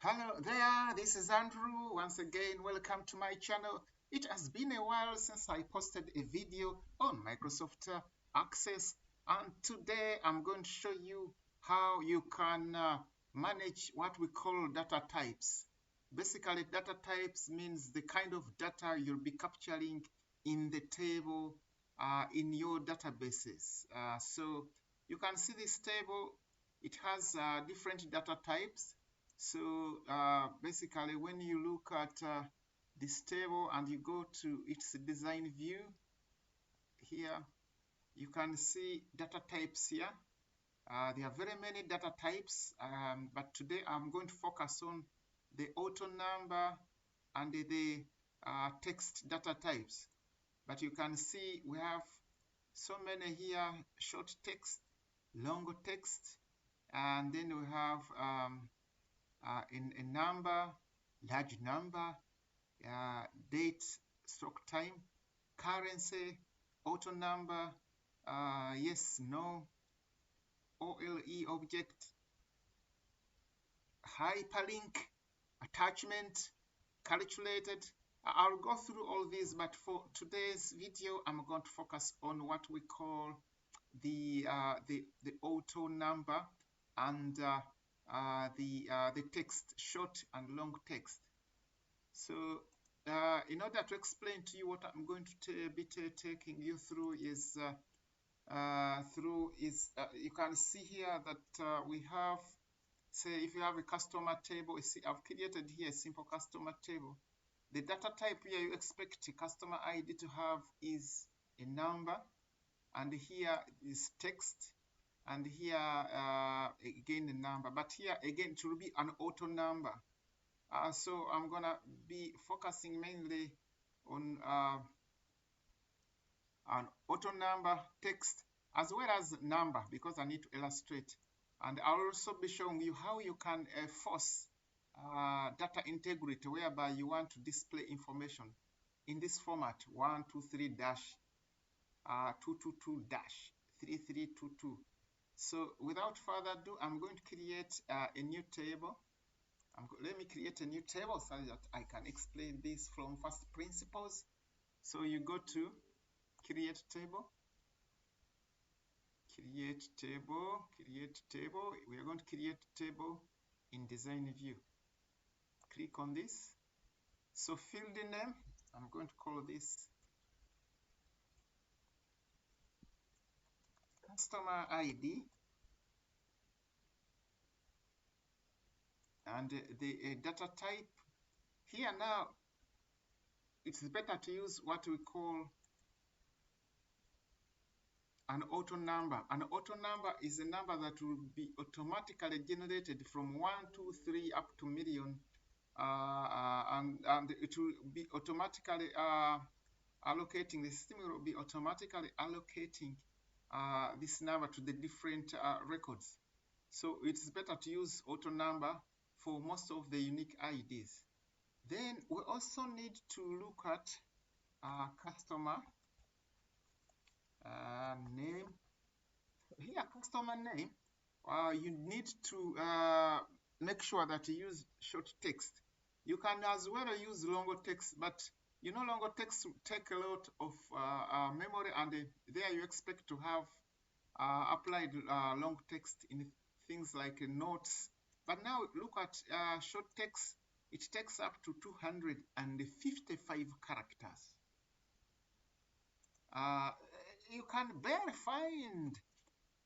Hello there, this is Andrew. Once again, welcome to my channel. It has been a while since I posted a video on Microsoft Access, and today I'm going to show you how you can manage what we call data types. Basically, data types means the kind of data you'll be capturing in the table in your databases. So you can see this table, it has different data types. So basically, when you look at this table and you go to its design view, here you can see data types here. There are very many data types, but today I'm going to focus on the auto number and the text data types. But you can see we have so many here: short text, long text, and then we have in a number, large number, date, stroke time, currency, auto number, yes, no, OLE object, hyperlink, attachment, calculated. I'll go through all these, but for today's video, I'm going to focus on what we call the auto number and the text, short and long text. So in order to explain to you what I'm going to be taking you through is you can see here that we have, say, if you have a customer table, see, I've created here a simple customer table. The data type here you expect a customer ID to have is a number, and here is text, and here again a number, but here again it will be an auto number. So I'm gonna be focusing mainly on an auto number, text, as well as number, because I need to illustrate. And I'll also be showing you how you can force data integrity, whereby you want to display information in this format: 123 dash 222 dash 3322. So without further ado, I'm going to create a new table. Let me create a new table so that I can explain this from first principles. So you go to create table, create table, create table. We are going to create table in design view. Click on this. So field name, I'm going to call this customer ID, and the data type. Here now, it's better to use what we call an auto number. An auto number is a number that will be automatically generated from 1, 2, 3 up to million, and it will be automatically allocating. The system will be automatically allocating this number to the different records. So it's better to use auto number for most of the unique IDs. Then we also need to look at customer name. Here, customer name, you need to make sure that you use short text. You can as well use longer text, but you know longer text take a lot of memory, and there you expect to have applied long text in things like notes. But now look at short text. It takes up to 255 characters. You can barely find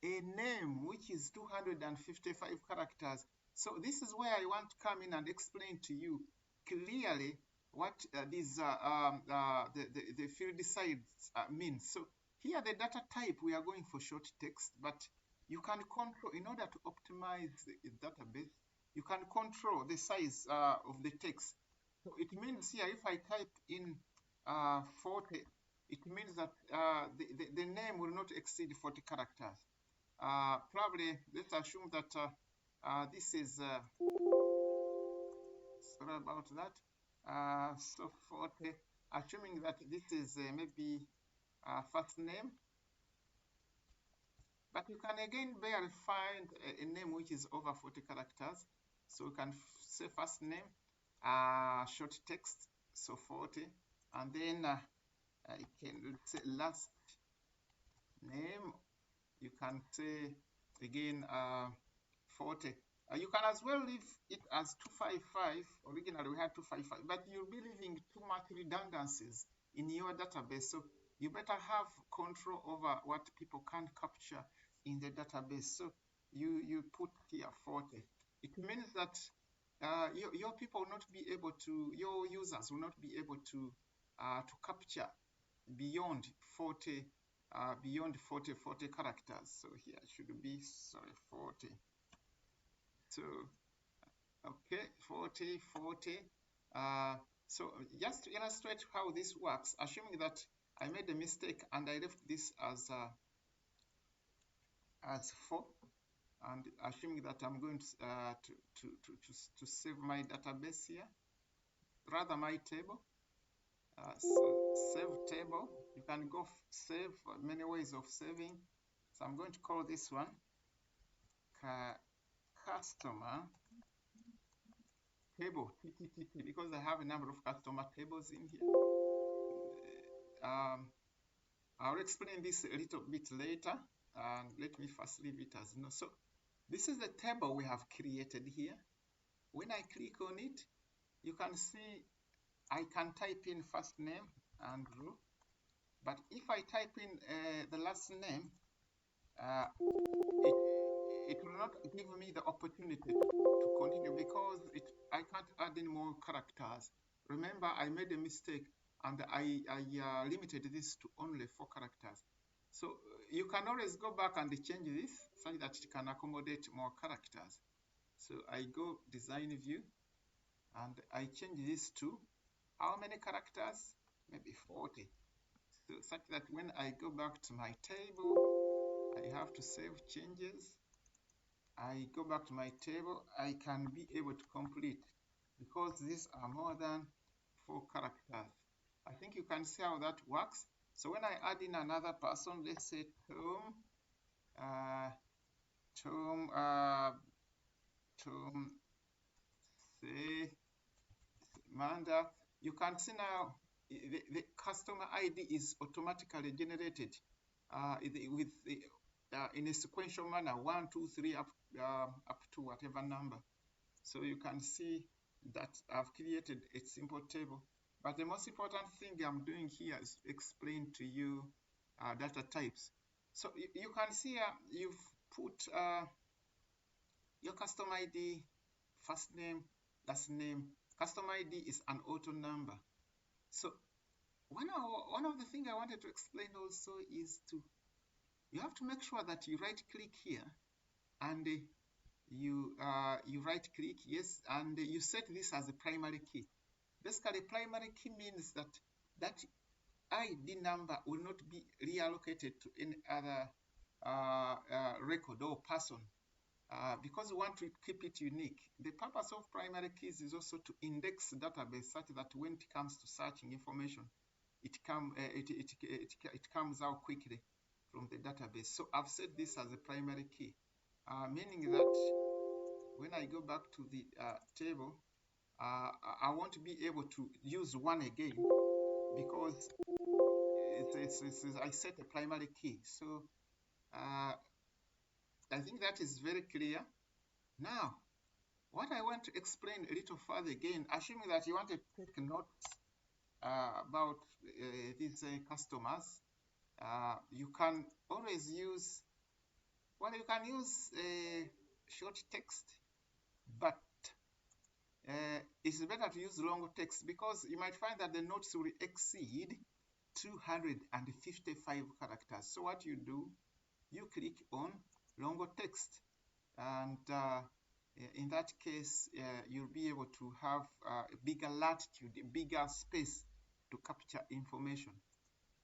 a name which is 255 characters. So this is where I want to come in and explain to you clearly what the field size means. So here the data type, we are going for short text, but you can control, in order to optimize the database, you can control the size of the text. So it means here, if I type in 40, it means that the name will not exceed 40 characters. Probably, let's assume that this is, sorry about that, so 40, assuming that this is maybe first name, but you can again barely find a name which is over 40 characters. So you can say first name, short text, so 40, and then I can say last name. You can say again 40. You can as well leave it as 255. Originally we had 255, but you'll be leaving too much redundancies in your database. So you better have control over what people can capture in the database. So you put here 40. It means that your people will not be able to, your users will not be able to capture beyond 40 40 characters. So here should be, sorry, 40. So okay, 40. So just to illustrate how this works, assuming that I made a mistake and I left this as 4, and assuming that I'm going to save my database here, rather my table. So save table. You can go save, many ways of saving. So I'm going to call this one customer table, TTTT, because I have a number of customer tables in here. I'll explain this a little bit later, and let me first leave it as no. So this is the table we have created here. When I click on it, you can see I can type in first name Andrew, but if I type in the last name, it will not give me the opportunity to continue because I can't add any more characters. Remember, I made a mistake and I limited this to only 4 characters. So you can always go back and change this so that it can accommodate more characters. So I go design view and I change this to how many characters? Maybe 40. So such that when I go back to my table, I have to save changes. I go back to my table, I can be able to complete because these are more than 4 characters. I think you can see how that works. So when I add in another person, let's say Tom, say Manda, you can see now the customer ID is automatically generated with in a sequential manner, 1, 2, 3 up to whatever number. So you can see that I've created a simple table. But the most important thing I'm doing here is to explain to you data types. So you can see you've put your customer ID, first name, last name. Customer ID is an auto number. So one of the things I wanted to explain also is you have to make sure that you right click here and you right click, yes, and you set this as a primary key. Basically, primary key means that ID number will not be reallocated to any other record or person because we want to keep it unique. The purpose of primary keys is also to index database such that when it comes to searching information, it comes out quickly from the database. So I've set this as a primary key, meaning that when I go back to the table, I want to be able to use 1 again because I set a primary key. So I think that is very clear. Now, what I want to explain a little further again, assuming that you want to take notes about these customers, you can always use, well, you can use short text, but it's better to use long text because you might find that the notes will exceed 255 characters. So what you do, you click on longer text, and in that case, you'll be able to have a bigger latitude, a bigger space to capture information.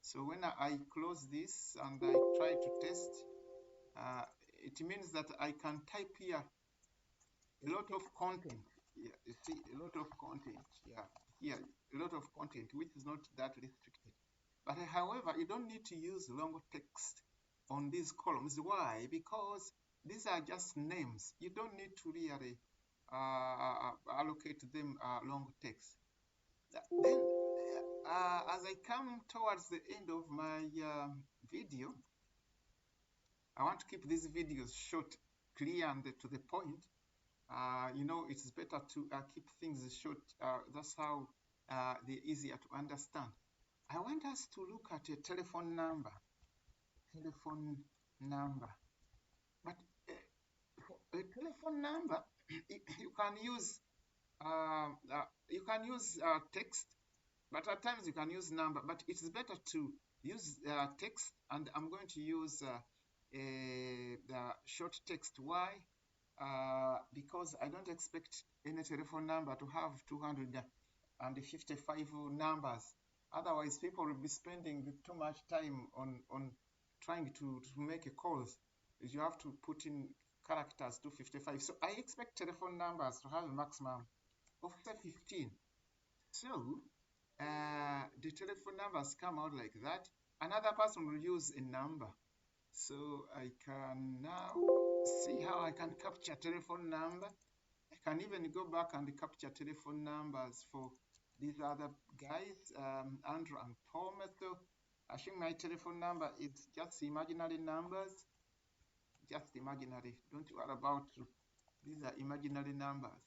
So when I close this and I try to test, it means that I can type here a lot of content. Yeah, you see, a lot of content. Yeah, here, a lot of content, which is not that restricted. But however, you don't need to use long text on these columns. Why? Because these are just names. You don't need to really allocate them long text. Then, as I come towards the end of my video, I want to keep these videos short, clear, and to the point. You know, it's better to keep things short. That's how they're easier to understand. I want us to look at a telephone number. Telephone number. But a telephone number, you can use text, but at times you can use number. But it's better to use text, and I'm going to use the short text. Why? Because I don't expect any telephone number to have 255 numbers. Otherwise, people will be spending too much time on trying to make a calls. You have to put in characters 255. So I expect telephone numbers to have a maximum of 15. So the telephone numbers come out like that. Another person will use a number. So I can now see how I can capture telephone number. I can even go back and capture telephone numbers for these other guys, Andrew and Thomas. So I think my telephone number is just imaginary numbers, just imaginary. Don't worry about it. These are imaginary numbers.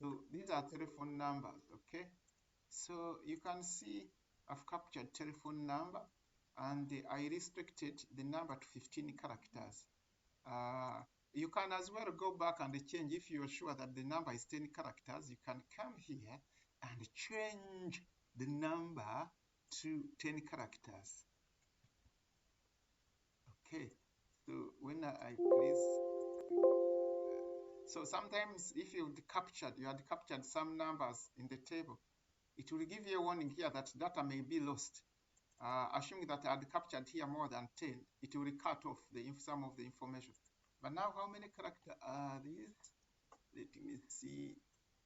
So these are telephone numbers, okay? So you can see I've captured telephone number, and I restricted the number to 15 characters. You can as well go back and change. If you're sure that the number is 10 characters, you can come here and change the number to 10 characters. Okay, so when I press, so sometimes if you had captured some numbers in the table, it will give you a warning here that data may be lost. Assuming that I had captured here more than 10, it will cut off some of the information. But now, how many characters are these? Let me see.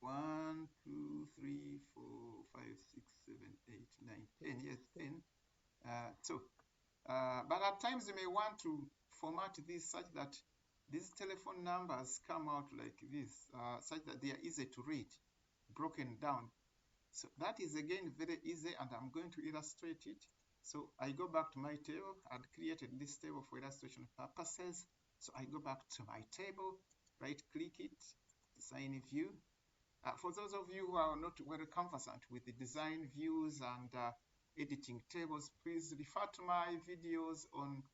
1, 2, 3, 4, 5, 6, 7, 8, 9, 10. Yes, 10. But at times you may want to format this such that these telephone numbers come out like this, such that they are easy to read, broken down. So that is again very easy, and I'm going to illustrate it. So I go back to my table. I'd created this table for illustration purposes. So I go back to my table, right-click it, design view. For those of you who are not very conversant with the design views and editing tables, please refer to my videos on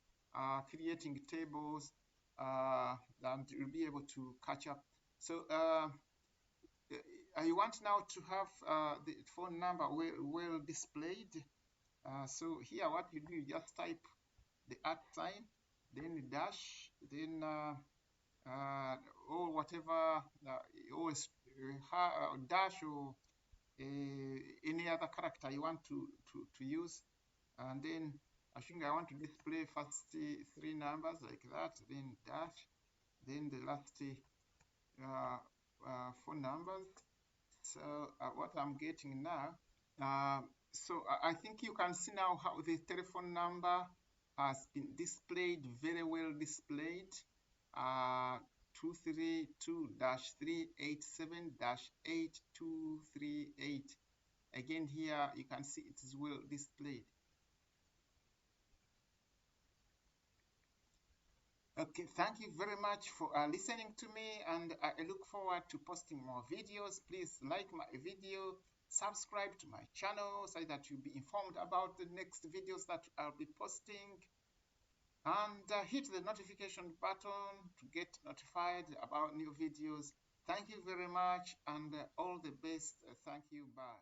creating tables, and you'll be able to catch up. So I want now to have the phone number well displayed. So here what you do, you just type the @ sign, then dash, then or whatever, always dash or any other character you want to use. And then I think I want to display first 3 numbers like that, then dash, then the last 4 numbers. So what I'm getting now, so I think you can see now how the telephone number has been displayed, very well displayed. 232-387-8238. Again, here you can see it is well displayed. Okay, thank you very much for listening to me, and I look forward to posting more videos. Please like my video, subscribe to my channel so that you'll be informed about the next videos that I'll be posting, and hit the notification button to get notified about new videos. Thank you very much, and all the best. Thank you. Bye.